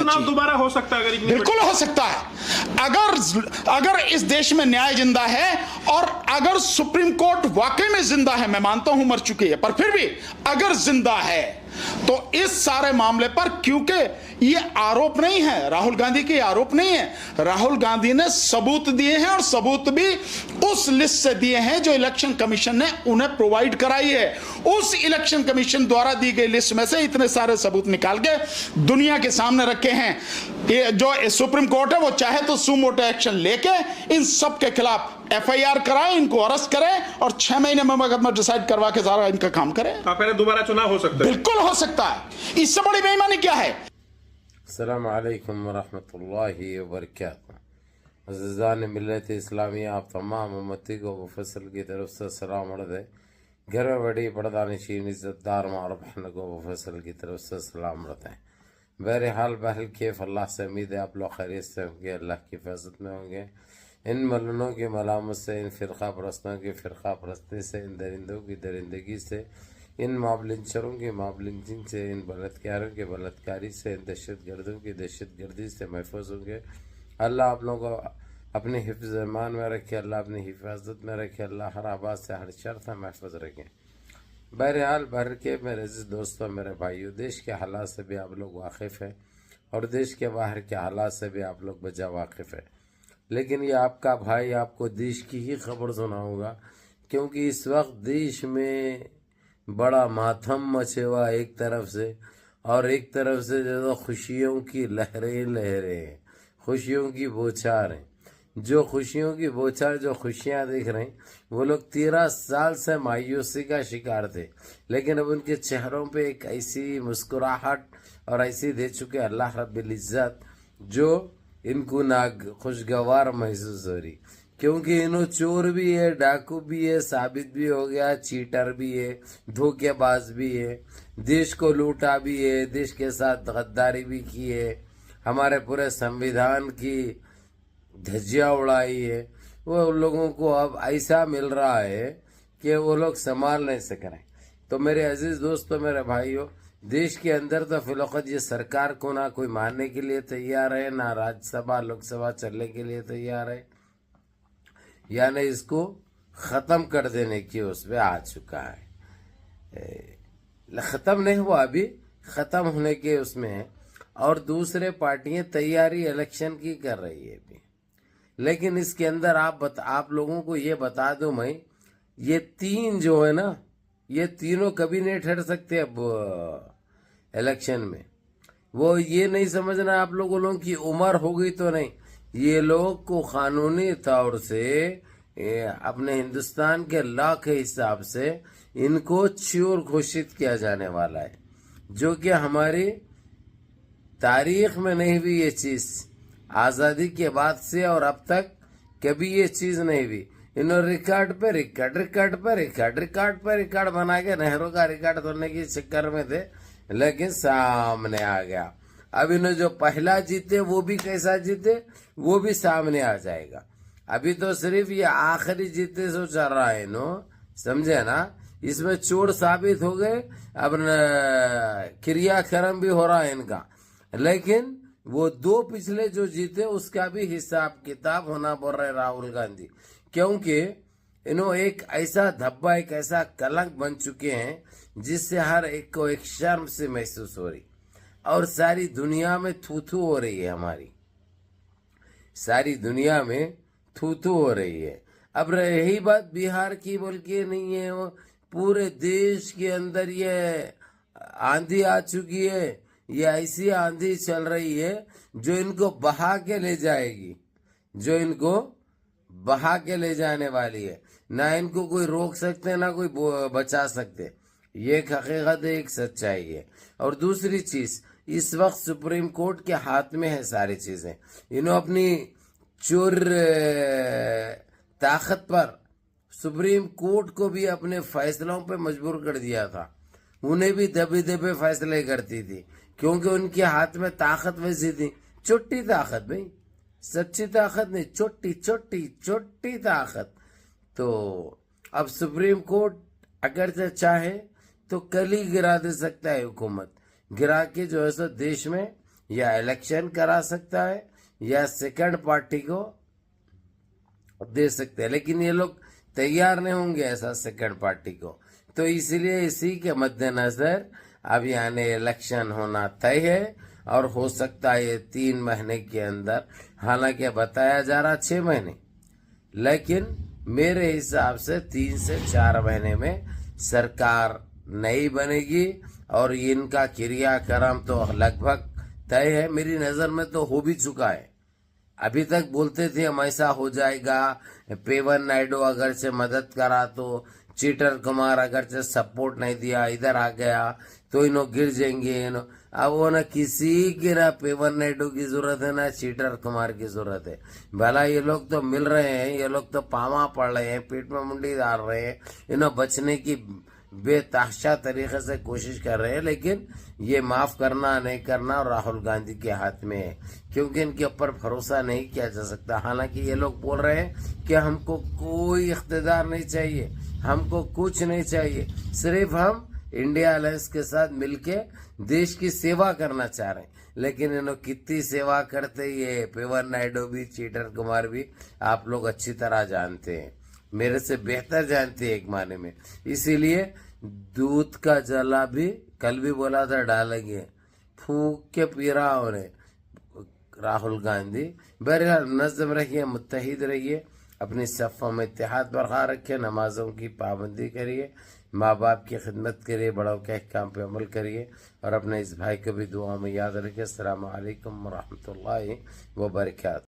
चुनाव दोबारा हो सकता है? अगर बिल्कुल हो सकता है। अगर इस देश में न्याय जिंदा है और अगर सुप्रीम कोर्ट वाकई में जिंदा है, मैं मानता हूं मर चुकी है, पर फिर भी अगर जिंदा है तो इस सारे मामले पर, क्योंकि ये आरोप नहीं है राहुल गांधी के, आरोप नहीं है, राहुल गांधी ने सबूत दिए हैं और सबूत भी उस लिस्ट से दिए हैं जो इलेक्शन कमीशन ने उन्हें प्रोवाइड कराई है। उस इलेक्शन कमीशन द्वारा दी गई लिस्ट में से इतने सारे सबूत निकाल के दुनिया के सामने रखे हैं। ये जो सुप्रीम कोर्ट है वो चाहे तो सुमोटो एक्शन लेके इन सब के खिलाफ FIR कराए, इनको अरेस्ट करे और 6 महीने में मुकदमा डिसाइड करवा के सारा इनका काम करे। आप पहले दोबारा चुनाव हो सकता है? बिल्कुल हो सकता है। इससे बड़ी बेईमानी क्या है? अस्सलाम वालेकुम वरहमतुल्लाहि वबरकातुहू। अज़ीज़ान मिल्लत इस्लामिया, आप तमाम उम्मती को मुफस्सल की तरफ से सलाम अर्ज़ है। घर में बड़ी पर्दानशीन इज़्ज़तदार माँ और बहन को मुफस्सल की तरफ से सलाम अर्ज़ है। बहरहाल कैफ, अल्लाह से उम्मीद है आप लोग खैरियत से होंगे, अल्लाह की हिफाजत में होंगे। इन मलूनों की मलामत से, इन फ़िरक़ा परस्तों की फ़िरक़ा परस्ती से, इन दरिंदों की दरिंदगी से, इन माबलिंचरों की माबलिंचिंग से, इन बलात्कारों की बलात्कारी से, इन दहशतगर्दों की दहशतगर्दी से महफूज होंगे। अल्लाह आप लोगों को अपनी हिफ्ज़ ईमान में रखे, अल्लाह अपनी हिफाजत में रखे, अल्लाह हर आबाद से हर शर से महफूज रखें। बहरहाल के मेरे अज़ीज़ दोस्तों, मेरे भाइयों, देश के हालात से भी आप लोग वाकिफ़ हैं और देश के बाहर के हालात से भी आप लोग बजा वाकिफ़ है। लेकिन ये आपका भाई आपको देश की ही खबर सुनाऊंगा, क्योंकि इस वक्त देश में बड़ा मातम मचे हुआ एक तरफ से, और एक तरफ से जो खुशियों की लहरें लहरें हैं, खुशियों की बौछार हैं। जो खुशियों की बौछार, जो खुशियां देख रहे हैं, वो लोग 13 साल से मायूसी का शिकार थे, लेकिन अब उनके चेहरों पे एक ऐसी मुस्कुराहट और ऐसी दे चुके अल्लाह रब्बुल इज़्ज़त जो इनको नाग खुशगवार महसूस हो रही, क्योंकि इन्हों चोर भी है, डाकू भी है, साबित भी हो गया, चीटर भी है, धोखेबाज भी है, देश को लूटा भी है, देश के साथ गद्दारी भी की है, हमारे पूरे संविधान की धज्जियाँ उड़ाई है। वो लोगों को अब ऐसा मिल रहा है कि वो लोग संभाल नहीं सक रहे। तो मेरे अजीज दोस्तों, मेरे भाइयों, देश के अंदर तो फिलौकत ये सरकार को ना कोई मानने के लिए तैयार है, ना राज्यसभा लोकसभा चलने के लिए तैयार है, यानी इसको ख़त्म कर देने की उसमें आ चुका है। ख़त्म नहीं हुआ, अभी ख़त्म होने के उसमें है। और दूसरे पार्टियां तैयारी इलेक्शन की कर रही है अभी। लेकिन इसके अंदर आप लोगों को ये बता दूं मैं, ये 3 जो है ना, ये तीनों कभी नहीं ठहर सकते अब इलेक्शन में। वो ये नहीं समझना आप लोगों की उम्र हो गई तो नहीं, ये लोग को कानूनी तौर से अपने हिंदुस्तान के लॉ के हिसाब से इनको चोर घोषित किया जाने वाला है, जो कि हमारी तारीख में नहीं हुई ये चीज। आजादी के बाद से और अब तक कभी ये चीज नहीं हुई। इन्होंने रिकॉर्ड पे रिकॉर्ड बना के नेहरू का रिकॉर्ड तोड़ने के चक्कर में थे, लेकिन सामने आ गया। अब इन्होंने जो पहला जीते वो भी कैसा जीते वो भी सामने आ जाएगा। अभी तो सिर्फ ये आखिरी जीते सो चल रहा है, समझे ना। इसमें चोर साबित हो गए, अब क्रियाक्रम भी हो रहा है इनका। लेकिन वो 2 पिछले जो जीते उसका भी हिसाब किताब होना पड़ रहा है राहुल गांधी, क्योंकि इन्होंने एक ऐसा धब्बा, एक ऐसा कलंक बन चुके हैं जिससे हर एक को एक शर्म से महसूस हो रही, और सारी दुनिया में थू हो रही है। हमारी सारी दुनिया में थू हो रही है। अब रही बात बिहार की, बोल के नहीं है, वो पूरे देश के अंदर ये आंधी आ चुकी है। ये ऐसी आंधी चल रही है जो इनको बहा के ले जाएगी, जो इनको बहा के ले जाने वाली है। ना इनको कोई रोक सकते, ना कोई बचा सकते। ये एक हकीकत है, एक सच्चाई है। और दूसरी चीज, इस वक्त सुप्रीम कोर्ट के हाथ में है सारी चीजें। इन्होंने अपनी चोर ताकत पर सुप्रीम कोर्ट को भी अपने फैसलों पे मजबूर कर दिया था। उन्हें भी दबे दबे फैसले करती थी, क्योंकि उनके हाथ में ताकत वैसी थी, छोटी ताकत भाई, सच्ची ताकत नहीं, छोटी ताकत। तो अब सुप्रीम कोर्ट अगर से चाहे तो कल ही गिरा दे सकता है हुकूमत, गिरा के जो है सो देश में या इलेक्शन करा सकता है या सेकंड पार्टी को दे सकते हैं, लेकिन ये लोग तैयार नहीं होंगे ऐसा सेकंड पार्टी को। तो इसलिए इसी के मद्देनजर अब यानी इलेक्शन होना तय है और हो सकता है ये 3 महीने के अंदर, हालांकि बताया जा रहा 6 महीने, लेकिन मेरे हिसाब से 3 से 4 महीने में सरकार नहीं बनेगी और इनका क्रियाक्रम तो लगभग तय है। मेरी नजर में तो हो भी चुका है। अभी तक बोलते थे हम ऐसा हो जाएगा, पेवन नायडू अगर से मदद करा तो, चीटर कुमार अगर से सपोर्ट नहीं दिया इधर आ गया तो इन्हों गिर जाएंगे। अब वो ना किसी की ना पेवन नायडू की जरूरत है ना चीटर कुमार की जरूरत है। भला ये लोग तो मिल रहे हैं, ये लोग तो पामा पड़ रहे हैं, पीठ में मुंडी डाल रहे हैं, इन्हों बचने की बेतहाशा तरीके से कोशिश कर रहे हैं, लेकिन ये माफ करना नहीं करना और राहुल गांधी के हाथ में है, क्योंकि इनके ऊपर भरोसा नहीं किया जा सकता। हालांकि ये लोग बोल रहे हैं कि हमको कोई इख्तिदार नहीं चाहिए, हमको कुछ नहीं चाहिए, सिर्फ हम इंडिया अलायंस के साथ मिलके देश की सेवा करना चाह रहे हैं। लेकिन इन्हों कितनी सेवा करते ये पेवन नायडू भी चीटर कुमार भी आप लोग अच्छी तरह जानते हैं, मेरे से बेहतर जानते हैं एक माने में। इसीलिए दूध का जला भी कल भी बोला था डालेंगे, फूक के पी रहा उन्हें राहुल गांधी। बहरहाल नज़म रहिए, मुत्तहिद रहिए, अपनी सफ़ों में इत्तेहाद बरकरार रखिए, नमाजों की पाबंदी करिए, माँ बाप की खिदमत करिए, बड़ों के अहकाम पे अमल करिए और अपने इस भाई को भी दुआ में याद रखिए। अस्सलामु अलैकुम व रहमतुल्लाहि व बरकातहू।